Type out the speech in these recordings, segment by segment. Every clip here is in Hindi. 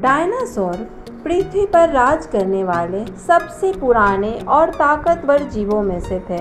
डायनासोर पृथ्वी पर राज करने वाले सबसे पुराने और ताकतवर जीवों में से थे।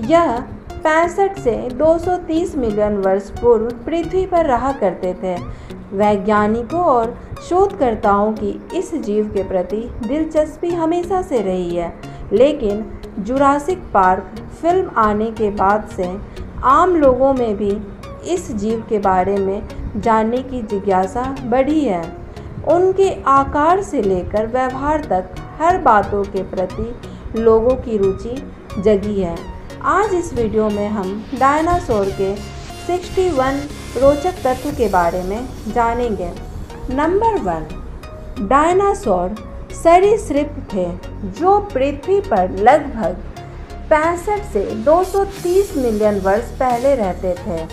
यह 65 से 230 मिलियन वर्ष पूर्व पृथ्वी पर रहा करते थे। वैज्ञानिकों और शोधकर्ताओं की इस जीव के प्रति दिलचस्पी हमेशा से रही है, लेकिन जुरासिक पार्क फिल्म आने के बाद से आम लोगों में भी इस जीव के बारे में जानने की जिज्ञासा बढ़ी है। उनके आकार से लेकर व्यवहार तक हर बातों के प्रति लोगों की रुचि जगी है। आज इस वीडियो में हम डायनासोर के 61 रोचक तथ्य के बारे में जानेंगे। नंबर 1, डायनासोर सरीसृप थे जो पृथ्वी पर लगभग 65 से 230 मिलियन वर्ष पहले रहते थे।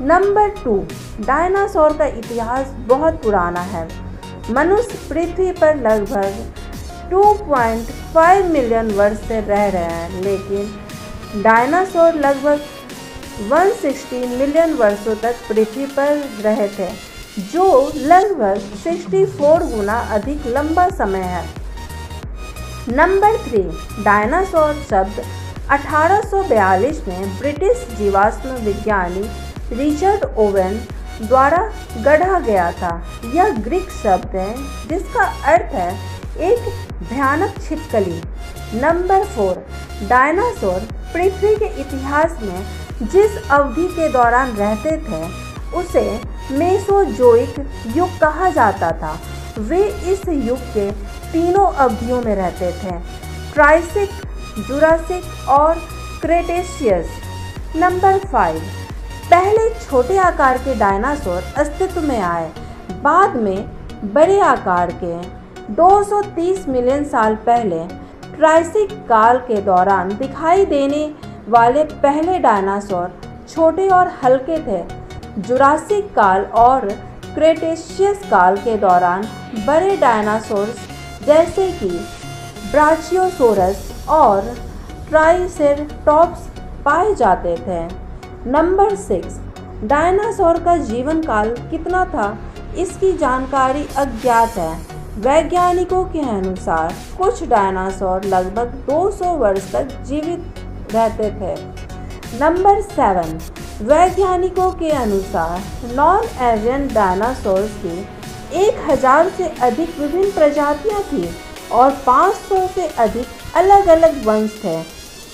नंबर 2, डायनासोर का इतिहास बहुत पुराना है। मनुष्य पृथ्वी पर लगभग 2.5 मिलियन वर्ष से रह रहे हैं, लेकिन डायनासोर लगभग 160 मिलियन वर्षों तक पृथ्वी पर रहे थे, जो लगभग 64 गुना अधिक लंबा समय है। नंबर 3, डायनासोर शब्द 1842 में ब्रिटिश जीवाश्म विज्ञानी रिचर्ड ओवेन द्वारा गढ़ा गया था। यह ग्रीक शब्द है जिसका अर्थ है एक भयानक छिपकली। नंबर 4, डायनासोर पृथ्वी के इतिहास में जिस अवधि के दौरान रहते थे उसे मेसोजोइक युग कहा जाता था। वे इस युग के तीनों अवधियों में रहते थे: ट्राइसिक, जुरासिक और क्रेटेशियस। नंबर 5, पहले छोटे आकार के डायनासोर अस्तित्व में आए, बाद में बड़े आकार के। 230 मिलियन साल पहले ट्राइसिक काल के दौरान दिखाई देने वाले पहले डायनासोर छोटे और हल्के थे। जुरासिक काल और क्रेटेशियस काल के दौरान बड़े डायनासोर जैसे कि ब्राचियोसोरस और ट्राइसेरटॉप्स पाए जाते थे। नंबर 6, डायनासोर का जीवन काल कितना था, इसकी जानकारी अज्ञात है। वैज्ञानिकों के अनुसार कुछ डायनासोर लगभग 200 वर्ष तक जीवित रहते थे। नंबर 7, वैज्ञानिकों के अनुसार नॉन एवियन डायनासोर्स की 1000 से अधिक विभिन्न प्रजातियां थी और 500 से अधिक अलग अलग वंश थे।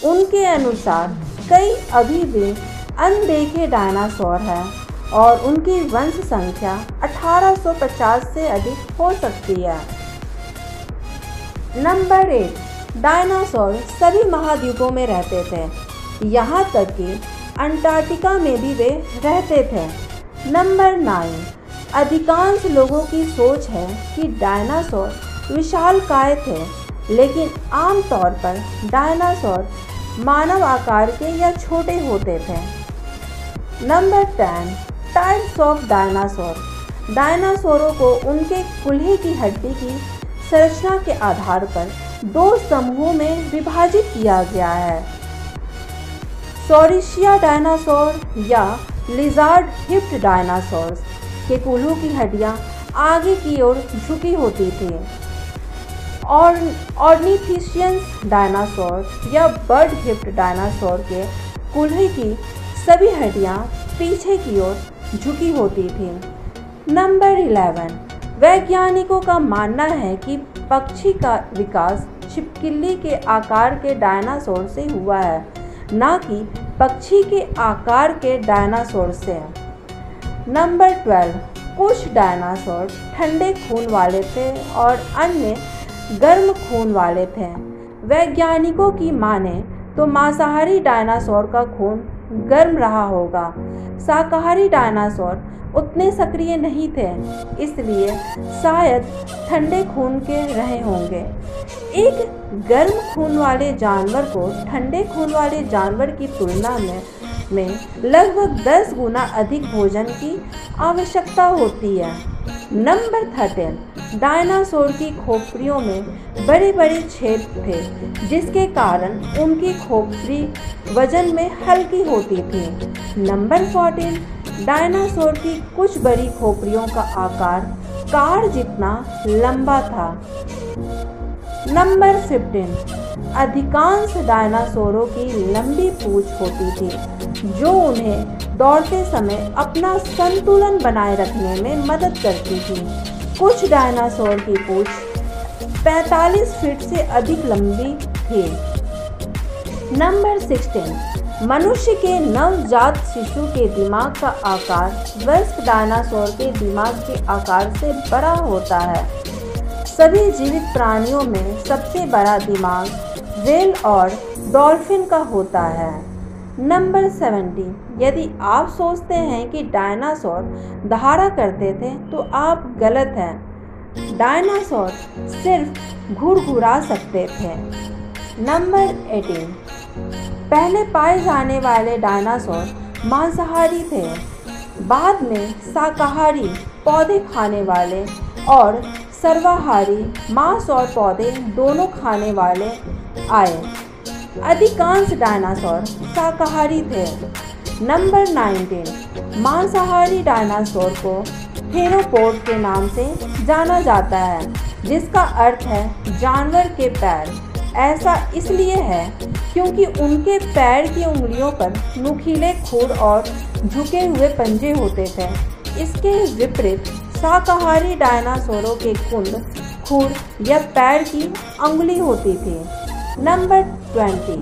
उनके अनुसार कई अभी भी अनदेखे डायनासोर हैं और उनकी वंश संख्या 1850 से अधिक हो सकती है। नंबर 8, डायनासोर सभी महाद्वीपों में रहते थे, यहाँ तक कि अंटार्कटिका में भी वे रहते थे। नंबर 9, अधिकांश लोगों की सोच है कि डायनासोर विशालकाय थे, लेकिन आमतौर पर डायनासोर मानव आकार के या छोटे होते थे। Number 10, types of dinosaur. डायनासोरों को उनके कूल्हे की हड्डी की संरचना के आधार पर 2 समूहों में विभाजित किया गया है: सॉरिशिया डायनासोर या लिजार्ड हिप्ड डायनासोर्स के कूल्हों की हड्डियां आगे की ओर झुकी होती थी, और ऑर्निथिशियंस डायनासोर या बर्ड हिप्ड डायनासोर के कूल्हे की सभी हड्डियां पीछे की ओर झुकी होती थी। नंबर 11, वैज्ञानिकों का मानना है कि पक्षी का विकास छिपकली के आकार के डायनासोर से हुआ है, न कि पक्षी के आकार के डायनासोर से। नंबर 12, कुछ डायनासोर ठंडे खून वाले थे और अन्य गर्म खून वाले थे। वैज्ञानिकों की माने तो मांसाहारी डायनासोर का खून गर्म रहा होगा। शाकाहारी डायनासोर उतने सक्रिय नहीं थे, इसलिए शायद ठंडे खून के रहे होंगे। एक गर्म खून वाले जानवर को ठंडे खून वाले जानवर की तुलना में लगभग 10 गुना अधिक भोजन की आवश्यकता होती है। नंबर 13, डायनासोर की खोपड़ियों में बड़े बड़े छेद थे, जिसके कारण उनकी खोपड़ी वजन में हल्की होती थी। नंबर 14, डायनासोर की कुछ बड़ी खोपड़ियों का आकार कार जितना लंबा था। नंबर 15, अधिकांश डायनासोरों की लंबी पूंछ होती थी जो उन्हें दौड़ते समय अपना संतुलन बनाए रखने में मदद करती थी। कुछ डायनासोर की पूंछ 45 फीट से अधिक लंबी थी। नंबर 16, मनुष्य के नवजात शिशु के दिमाग का आकार वयस्क डायनासोर के दिमाग के आकार से बड़ा होता है। सभी जीवित प्राणियों में सबसे बड़ा दिमाग व्हेल और डॉल्फिन का होता है। नंबर 70, यदि आप सोचते हैं कि डायनासोर दहाड़ा करते थे तो आप गलत हैं। डायनासोर सिर्फ घुड़घुड़ा सकते थे। नंबर 18, पहले पाए जाने वाले डायनासोर मांसाहारी थे। बाद में शाकाहारी पौधे खाने वाले और सर्वाहारी मांस और पौधे दोनों खाने वाले आए। अधिकांश डायनासोर शाकाहारी थे। नंबर 19, मांसाहारी डायनासोर को थेरोपोड के नाम से जाना जाता है जिसका अर्थ है जानवर के पैर। ऐसा इसलिए है क्योंकि उनके पैर की उंगलियों पर नुकीले खुर और झुके हुए पंजे होते थे। इसके विपरीत शाकाहारी डायनासोरों के खुर या पैर की अंगुली होती थी। नंबर 20,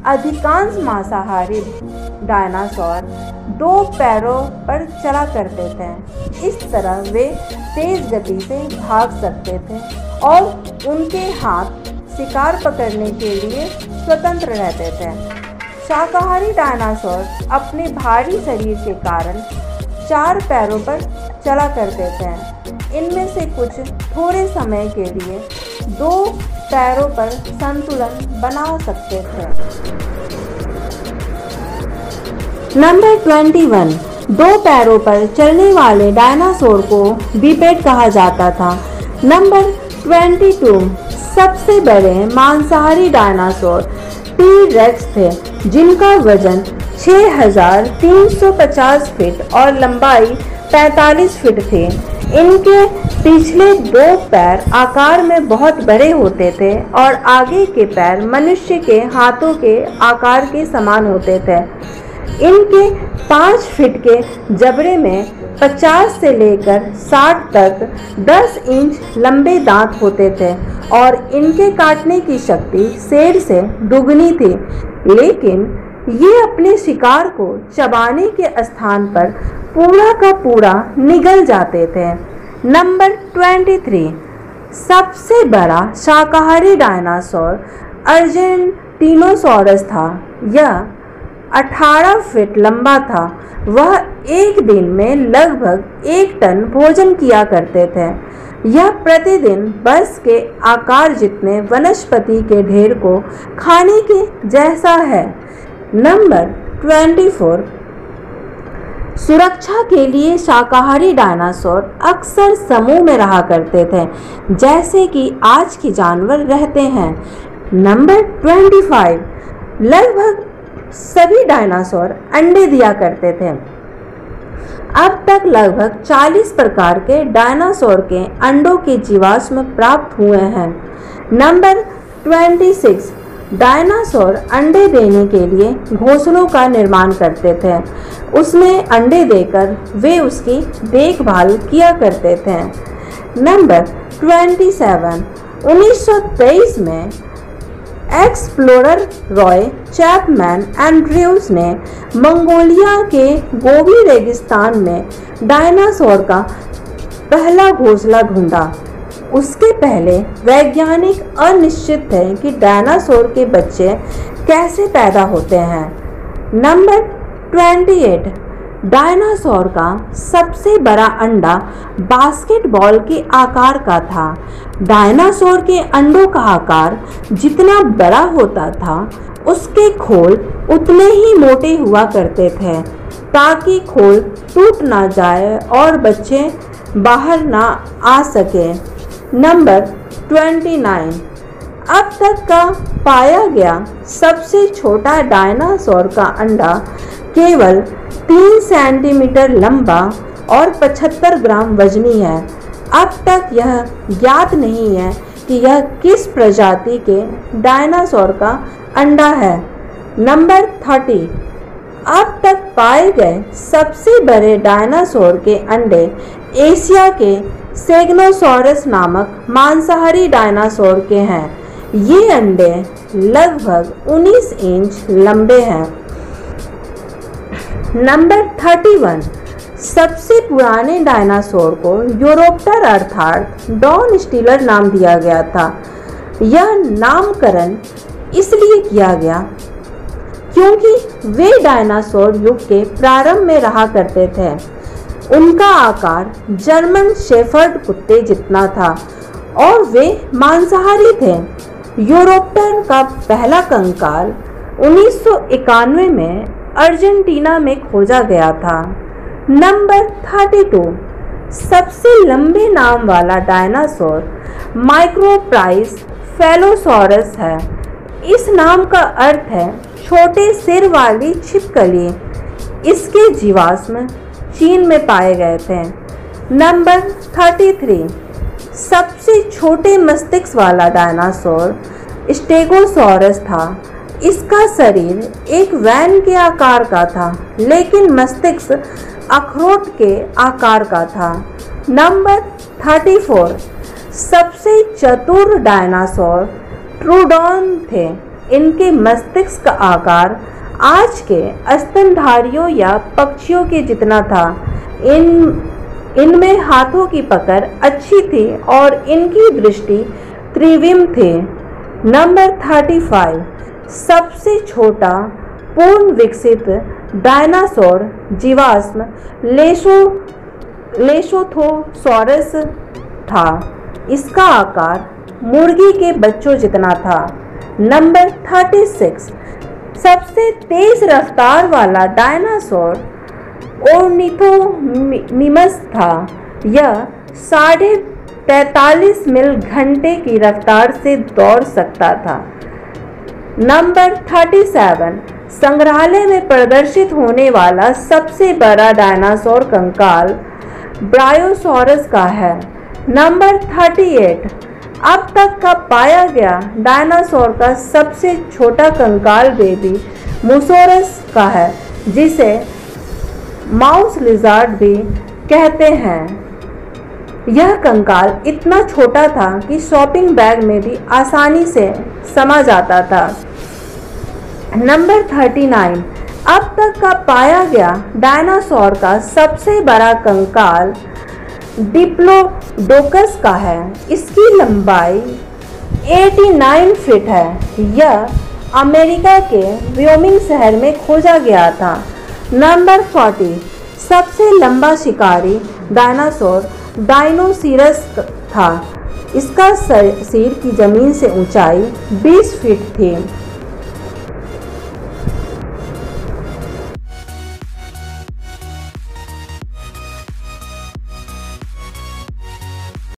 अधिकांश मांसाहारी डायनासोर 2 पैरों पर चला करते थे। इस तरह वे तेज गति से भाग सकते थे और उनके हाथ शिकार पकड़ने के लिए स्वतंत्र रहते थे। शाकाहारी डायनासोर अपने भारी शरीर के कारण 4 पैरों पर चला करते थे। इनमें से कुछ थोड़े समय के लिए 2 पैरों पर संतुलन बना सकते थे। नंबर 21, 2 पैरों पर चलने वाले डायनासोर को बिपेड कहा जाता था। नंबर 22, सबसे बड़े मांसाहारी डायनासोर टी-रेक्स थे जिनका वजन 6350 फीट और लंबाई 45 फीट थी। इनके पिछले 2 पैर आकार में बहुत बड़े होते थे और आगे के पैर मनुष्य के हाथों के आकार के समान होते थे। इनके 5 फीट के जबड़े में 50 से लेकर 60 तक 10 इंच लंबे दांत होते थे और इनके काटने की शक्ति शेर से दुगनी थी, लेकिन ये अपने शिकार को चबाने के स्थान पर पूरा का पूरा निगल जाते थे। नंबर 23, सबसे बड़ा शाकाहारी डायनासोर अर्जेंटिनोसॉरस था। यह 18 फीट लंबा था। वह एक दिन में लगभग 1 टन भोजन किया करते थे। यह प्रतिदिन बस के आकार जितने वनस्पति के ढेर को खाने के जैसा है। नंबर 24, सुरक्षा के लिए शाकाहारी डायनासोर अक्सर समूह में रहा करते थे जैसे कि आज के जानवर रहते हैं। नंबर 25, लगभग सभी डायनासोर अंडे दिया करते थे। अब तक लगभग 40 प्रकार के डायनासोर के अंडों के जीवाश्म प्राप्त हुए हैं। नंबर 26, डायनासोर अंडे देने के लिए घोंसलों का निर्माण करते थे। उसमें अंडे देकर वे उसकी देखभाल किया करते थे। नंबर 27, 1923 में एक्सप्लोरर रॉय चैपमैन एंड्रयूज ने मंगोलिया के गोबी रेगिस्तान में डायनासोर का पहला घोंसला ढूंढा। उसके पहले वैज्ञानिक अनिश्चित थे कि डायनासोर के बच्चे कैसे पैदा होते हैं। नंबर 28, डायनासोर का सबसे बड़ा अंडा बास्केटबॉल के आकार का था। डायनासोर के अंडों का आकार जितना बड़ा होता था उसके खोल उतने ही मोटे हुआ करते थे ताकि खोल टूट ना जाए और बच्चे बाहर ना आ सके। नंबर 29, अब तक का पाया गया सबसे छोटा डायनासोर का अंडा केवल 3 सेंटीमीटर लंबा और 75 ग्राम वजनी है। अब तक यह ज्ञात नहीं है कि यह किस प्रजाति के डायनासोर का अंडा है। नंबर 30, अब तक पाए गए सबसे बड़े डायनासोर के अंडे एशिया के सेगनोसॉरस नामक मांसाहारी डायनासोर के हैं। ये अंडे लगभग 19 इंच लंबे हैं। नंबर 31, सबसे पुराने डायनासोर को यूरोप्टर अर्थात डॉन स्टीलर नाम दिया गया था। यह नामकरण इसलिए किया गया क्योंकि वे डायनासोर युग के प्रारंभ में रहा करते थे। उनका आकार जर्मन शेफर्ड कुत्ते जितना था और वे मांसाहारी थे। यूरोप्टर का पहला कंकाल 1991 में अर्जेंटीना में खोजा गया था। नंबर 32, सबसे लंबे नाम वाला डायनासोर माइक्रोप्राइस फेलोसॉरस है। इस नाम का अर्थ है छोटे सिर वाली छिपकली। इसके जीवाश्म चीन में पाए गए थे। नंबर 33, सबसे छोटे मस्तिष्क वाला डायनासोर स्टेगोसॉरस था। इसका शरीर एक वैन के आकार का था, लेकिन मस्तिष्क अखरोट के आकार का था। नंबर 34, सबसे चतुर डायनासोर ट्रूडॉन थे। इनके मस्तिष्क का आकार आज के स्तनधारियों या पक्षियों के जितना था। इनमें हाथों की पकड़ अच्छी थी और इनकी दृष्टि त्रिविम थी। नंबर 35, सबसे छोटा पूर्ण विकसित डायनासोर जीवाश्म लेशोथोसॉरस था। इसका आकार मुर्गी के बच्चों जितना था। नंबर 36, सबसे तेज रफ्तार वाला डायनासोर ओर्निथोमिमस था। यह 43.5 मील घंटे की रफ्तार से दौड़ सकता था। नंबर 37, संग्रहालय में प्रदर्शित होने वाला सबसे बड़ा डायनासोर कंकाल ब्रायोसॉरस का है। नंबर 38, अब तक का पाया गया डायनासोर का सबसे छोटा कंकाल बेबी मूसोरस का है, जिसे माउस लिजार्ड भी कहते हैं। यह कंकाल इतना छोटा था कि शॉपिंग बैग में भी आसानी से समा जाता था। नंबर 39, अब तक का पाया गया डायनासोर का सबसे बड़ा कंकाल डिप्लोडोकस का है। इसकी लंबाई 89 फीट है। यह अमेरिका के व्योमिंग शहर में खोजा गया था। नंबर 40, सबसे लंबा शिकारी डायनासोर डायनोसिरस था। इसका सिर की जमीन से ऊंचाई 20 फीट थी।